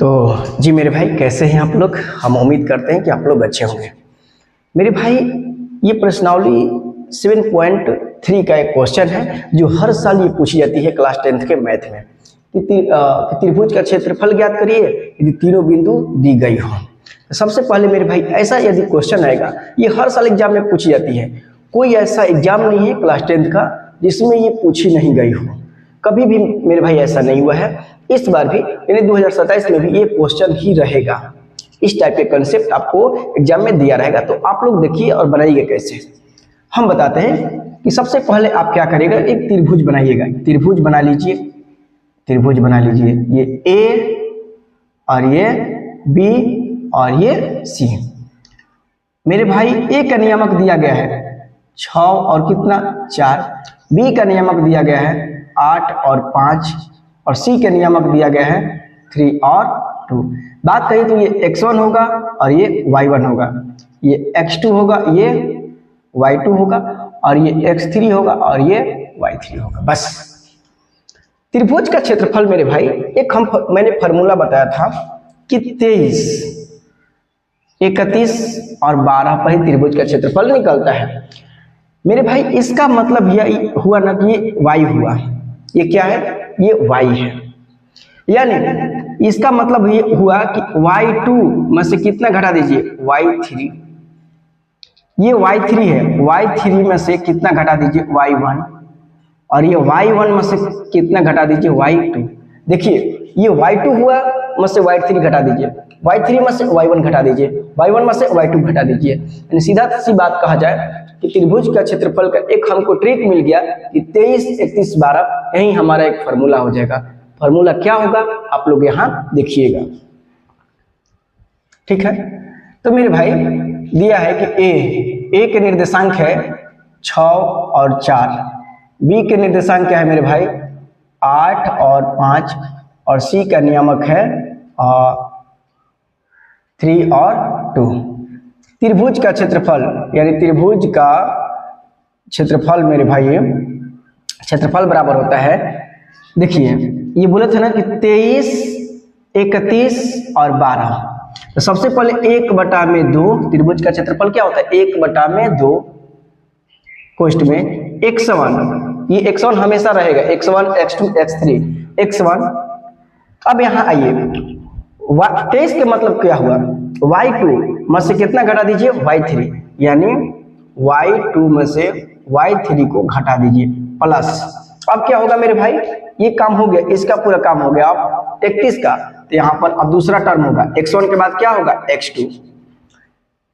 तो जी मेरे भाई, कैसे हैं आप लोग। हम उम्मीद करते हैं कि आप लोग अच्छे होंगे। मेरे भाई, ये प्रश्नावली 7.3 का एक क्वेश्चन है जो हर साल ये पूछी जाती है क्लास 10th के मैथ में कि त्रिभुज का क्षेत्रफल ज्ञात करिए यदि तीनों बिंदु दी गई हो। तो सबसे पहले मेरे भाई, ऐसा यदि क्वेश्चन आएगा, ये हर साल एग्जाम में पूछी जाती है। कोई ऐसा एग्जाम नहीं है क्लास 10th का जिसमें ये पूछी नहीं गई हो। कभी भी मेरे भाई ऐसा नहीं हुआ है। इस बार भी यानी 2027 में भी ये क्वेश्चन ही रहेगा। इस टाइप के कंसेप्ट आपको एग्जाम में दिया रहेगा, तो आप लोग देखिए और बनाइए कैसे। हम बताते हैं कि सबसे पहले आप क्या करिएगा, एक त्रिभुज बनाइएगा। त्रिभुज बना लीजिए, त्रिभुज बना लीजिए। ये ए और ये बी और ये सी। मेरे भाई, ए का नियामक दिया गया है 6 और कितना 4, बी का नियामक दिया गया है 8 और 5, और सी का नियामक दिया गया है 3 और 2। बात कही तो ये x1 होगा और ये y1 होगा, ये x2 होगा, ये y2 होगा, और ये x3 होगा और ये y3 होगा। बस त्रिभुज का क्षेत्रफल मेरे भाई, एक मैंने फॉर्मूला बताया था कि 23, 31 और 12 पर ही त्रिभुज का क्षेत्रफल निकलता है। मेरे भाई, इसका मतलब यह हुआ ना कि ये y हुआ, ये क्या है, ये y है। यानी इसका मतलब ये हुआ कि y2 में से कितना घटा दीजिए, y3। ये y3 है, y3 में से कितना घटा दीजिए, y1, और ये y1 में से कितना घटा दीजिए, y2। देखिए, ये y2 हुआ में से y3 घटा दीजिए, y3 में से y1 घटा दीजिए, y1 में से y2 घटा दीजिए। यानी सीधा सी बात कहा जाए कि त्रिभुज का क्षेत्रफल का एक हमको ट्रिक मिल गया कि 23, 31, 12 यही हमारा एक फार्मूला हो जाएगा। फार्मूला क्या होगा आप लोग यहाँ देखिएगा, ठीक है। तो मेरे भाई, दिया है कि ए के निर्देशांक है 6 और 4, बी के निर्देशांक क्या है मेरे भाई 8 और 5, और सी का नियामक है 3 और 2। त्रिभुज का क्षेत्रफल यानी त्रिभुज का क्षेत्रफल मेरे भाई, क्षेत्रफल बराबर होता है, देखिए ये बोले थे ना कि 23, 31 और 12। तो सबसे पहले 1/2 त्रिभुज का क्षेत्रफल क्या होता है, 1/2 कोष्ठ में x1, ये x1 हमेशा रहेगा, x1, x2, x3, x1। अब यहाँ आइए, 23 के मतलब क्या हुआ, y2 में से कितना घटा दीजिए, y3, यानी y2 में से y3 को घटा दीजिए प्लस। अब क्या होगा मेरे भाई, ये काम हो गया, इसका पूरा काम हो गया। अब 31 का, तो यहाँ पर अब दूसरा टर्म होगा, x1 के बाद क्या होगा, x2।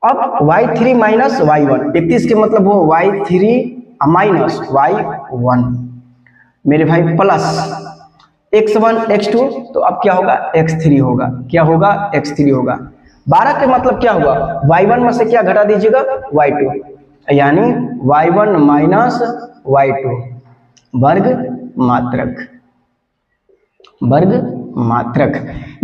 अब y3 माइनस y1, 31 के मतलब वो y3 माइनस y1 मेरे भाई प्लस x1, x2, तो अब क्या होगा, x3 होगा। क्या होगा, x3 होगा। 12 के मतलब क्या हुआ, y1 में से क्या घटा दीजिएगा, y2, यानी y1 माइनस y2 वर्ग मात्रक, वर्ग मात्रक।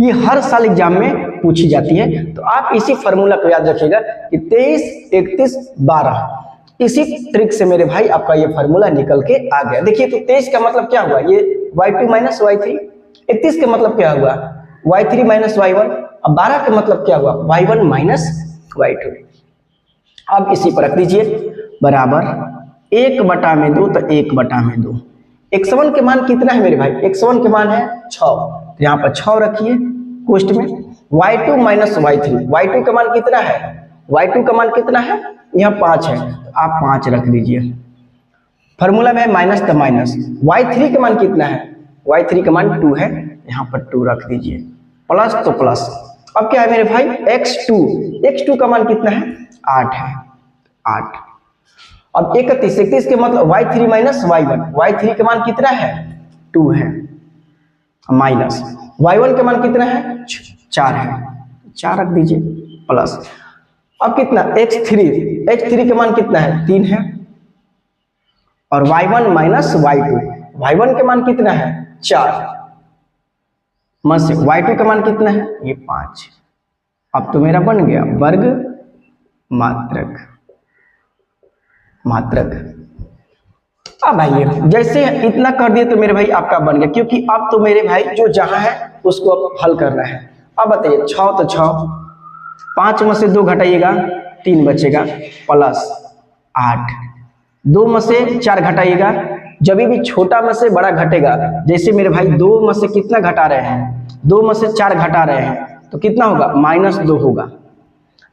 ये हर साल एग्जाम में पूछी जाती है, तो आप इसी फार्मूला को याद रखिएगा कि 23, 31, 12, इसी ट्रिक से मेरे भाई आपका ये फार्मूला निकल के आ गया। देखिए, तो 23 का मतलब क्या हुआ, ये y2 माइनस y3। 31 के मतलब क्या हुआ, y3 माइनस y1। अब 12 का मतलब क्या हुआ, y1 माइनस y2। अब इसी पर रख दीजिए बराबर 1/2, तो 1/2। x1 के मान कितना है मेरे भाई, x1 के मान है 6, तो यहाँ पर 6 रखिए कोष्ठ में। y2 माइनस y3, y2 का मान कितना है, y2 का मान कितना है, यहाँ 5 है, तो आप 5 रख दीजिए। फॉर्मूला में है माइनस, तो माइनस। y3 का मान कितना है, y3 का मान 2 है, यहाँ पर 2 रख दीजिए, प्लस तो प्लस। अब क्या है मेरे भाई, x2 का मान कितना है, 8 है, 8। अब 31 के मतलब y3 माइनस y1, y3 का मान कितना है, 2 है, माइनस y1 का मान कितना है, 4 है, 4 रख दीजिए प्लस। अब कितना, x3 का मान कितना है, 3 है, और y1 माइनस y2, y1 का मान कितना है, 4 में से y2 का मान कितना है, ये 5। अब तो मेरा बन गया वर्ग मात्रक, मात्रक। अब आइए, जैसे इतना कर दिए तो मेरे भाई आपका बन गया, क्योंकि अब तो मेरे भाई जो जहां है उसको अब हल करना है। अब बताइए 6 तो 6, 5 में से 2 घटाइएगा 3 बचेगा, प्लस 8, 2 में से 4 घटाइएगा, जब भी छोटा में से बड़ा घटेगा, जैसे मेरे भाई 2 में से कितना घटा रहे हैं, 2 में से 4 घटा रहे हैं तो कितना होगा, -2 होगा।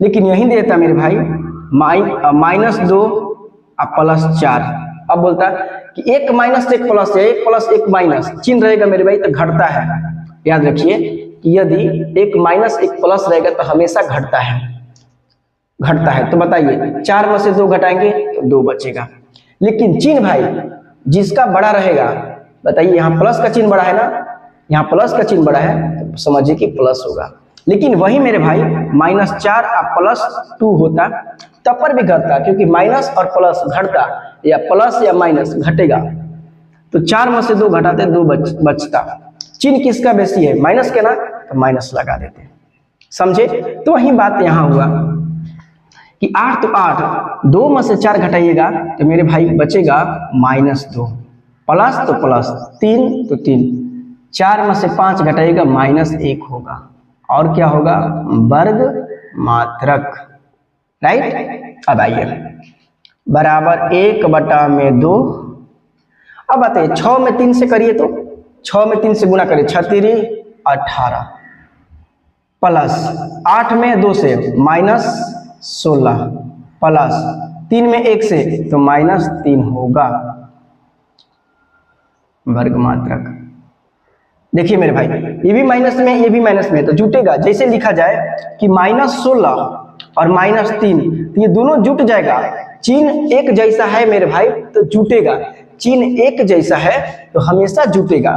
लेकिन यही देता मेरे भाई -2 और +4। अब बोलता कि 1 माइनस 1 प्लस है, 1 प्लस 1 माइनस, चिन्ह रहेगा मेरे भाई तो घटता है। याद रखिए कि यदि 1 माइनस 1 प्लस रहेगा तो हमेशा घटता है। तो बताइए 4 में से 2 घटाएंगे तो 2 बचेगा। लेकिन चिन्ह भाई जिसका बड़ा रहेगा, बताइए यहाँ प्लस का चिन्ह बड़ा है ना, यहाँ प्लस का चिन्ह बड़ा है तो समझिए कि प्लस होगा। लेकिन वही मेरे भाई -4 और +2 होता तब पर भी घटता, क्योंकि माइनस और प्लस घटता, या प्लस या माइनस घटेगा। तो 4 में से 2 घटाते 2 बचता। चिन्ह किसका बेसी है, माइनस के ना, तो माइनस लगा देते, समझे। तो वही बात यहाँ हुआ कि 8 तो 8, 2 में से 4 घटाइएगा तो मेरे भाई बचेगा -2, प्लस तो प्लस, 3 तो 3, 4 में से 5 घटाइएगा -1 होगा, और क्या होगा, वर्ग मात्रक, राइट। अब आइए बराबर 1/2। अब बताइए 6 में 3 से करिए तो 6 में 3 से गुना करिए, 6×3 18, प्लस 8 में 2 से -16, प्लस 3 में 1 से तो -3 होगा, वर्ग मात्रक। देखिए मेरे भाई ये भी माइनस में, ये भी माइनस में, तो जुटेगा। जैसे लिखा जाए कि -16 और -3, तो ये दोनों जुट जाएगा। चिन्ह एक जैसा है मेरे भाई तो जुटेगा, चिन्ह एक जैसा है तो हमेशा जुटेगा।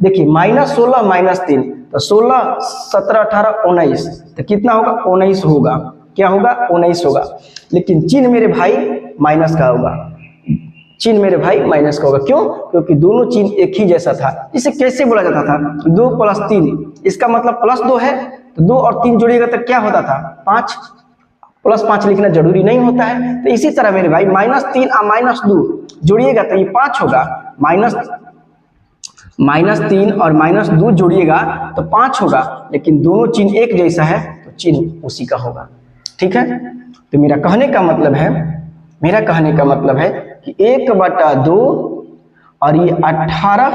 देखिए -16 -3 तो 16 17 18 19, तो कितना होगा, 19 होगा। क्या होगा, 19 होगा। लेकिन चिन्ह मेरे भाई माइनस का होगा, चिन्ह मेरे भाई माइनस का होगा। क्यों, क्योंकि दोनों चिन्ह एक ही जैसा था। इसे कैसे बोला जाता था, 2 + 3, इसका मतलब +2 है तो 2 और 3 जोड़िएगा तो क्या होता था, 5, +5 लिखना जरूरी नहीं होता है। तो इसी तरह मेरे भाई -3 और -2 जोड़िएगा तो ये 5 होगा, -3 और -2 जोड़िएगा तो 5 होगा। लेकिन दोनों चिन्ह एक जैसा है तो चिन्ह उसी का होगा, ठीक है। तो मेरा कहने का मतलब है कि 1/2 और ये 18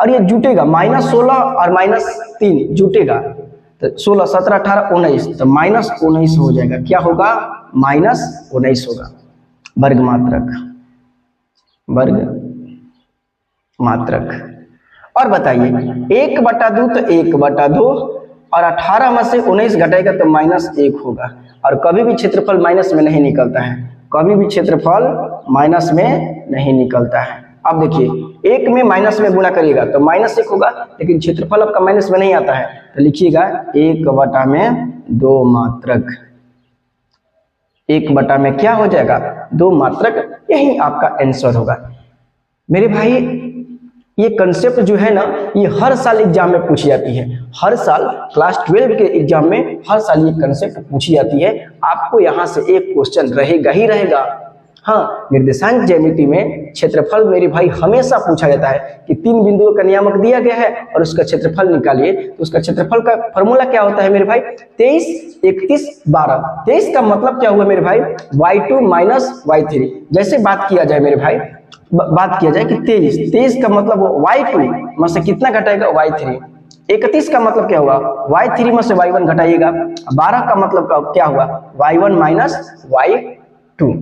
और ये जुटेगा, -16 और -3 जुटेगा तो 16 17 18 19, तो -19 हो जाएगा। क्या होगा, -19 होगा, वर्ग मात्रक। और बताइए 1/2 तो 1/2 और 18 में से 19 घटाएगा तो -1 होगा। और कभी भी क्षेत्रफल माइनस में नहीं निकलता है, कभी भी क्षेत्रफल माइनस में नहीं निकलता है। अब देखिए 1 में माइनस में गुणा करिएगा तो -1 होगा, लेकिन क्षेत्रफल आपका माइनस में नहीं आता है तो लिखिएगा 1/2 मात्रक। 1 में क्या हो जाएगा, 2 मात्रक। यही आपका आंसर होगा मेरे भाई। ये कंसेप्ट जो है ना, ये हर साल एग्जाम में पूछी जाती है। हर साल क्लास 12 के एग्जाम में हर साल ये कंसेप्ट पूछी जाती है। आपको यहाँ से एक क्वेश्चन रहेगा ही रहेगा। हाँ, निर्देशांक ज्यामिति में क्षेत्रफल मेरे भाई हमेशा पूछा जाता है कि 3 बिंदुओं का नियामक दिया गया है और उसका क्षेत्रफल निकालिए। तो उसका क्षेत्रफल का फॉर्मूला क्या होता है मेरे भाई, 23 31 12। 23 का मतलब क्या हुआ मेरे भाई, y2 - y3। जैसे बात किया जाए मेरे भाई, बात किया जाए कि 23 का मतलब y2 में से कितना घटाएगा, y3। 31 का मतलब क्या हुआ, y3 में से y1 घटाइएगा। 12 का मतलब क्या हुआ, y1 - y2।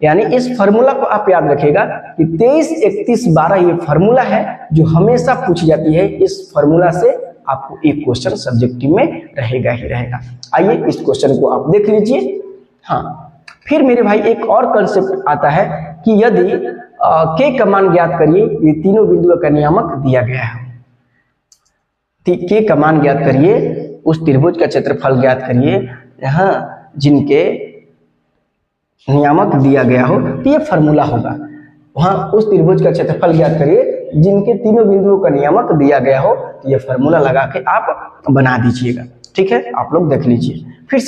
यानी इस फॉर्मूला को आप याद रखिएगा कि 23 31 12 ये फॉर्मूला है जो हमेशा पूछी जाती है। इस फॉर्मूला से आपको एक क्वेश्चन सब्जेक्टिव में रहेगा ही रहेगा। आइए इस क्वेश्चन को आप देख लीजिए। हाँ, फिर मेरे भाई एक और कंसेप्ट आता है कि यदि के का मान ज्ञात करिए, ये तीनों बिंदुओं का नियामक दिया गया है। के का मान ज्ञात करिए, उस त्रिभुज का क्षेत्रफल ज्ञात करिए यहाँ जिनके नियामक दिया गया हो, तो ये फॉर्मूला होगा। वहां उस त्रिभुज का क्षेत्रफल ज्ञात करिए जिनके तीनों बिंदुओं का नियामक दिया गया हो, तो ये फॉर्मूला लगा के आप बना दीजिएगा। ठीक है, आप लोग देख लीजिए। फिर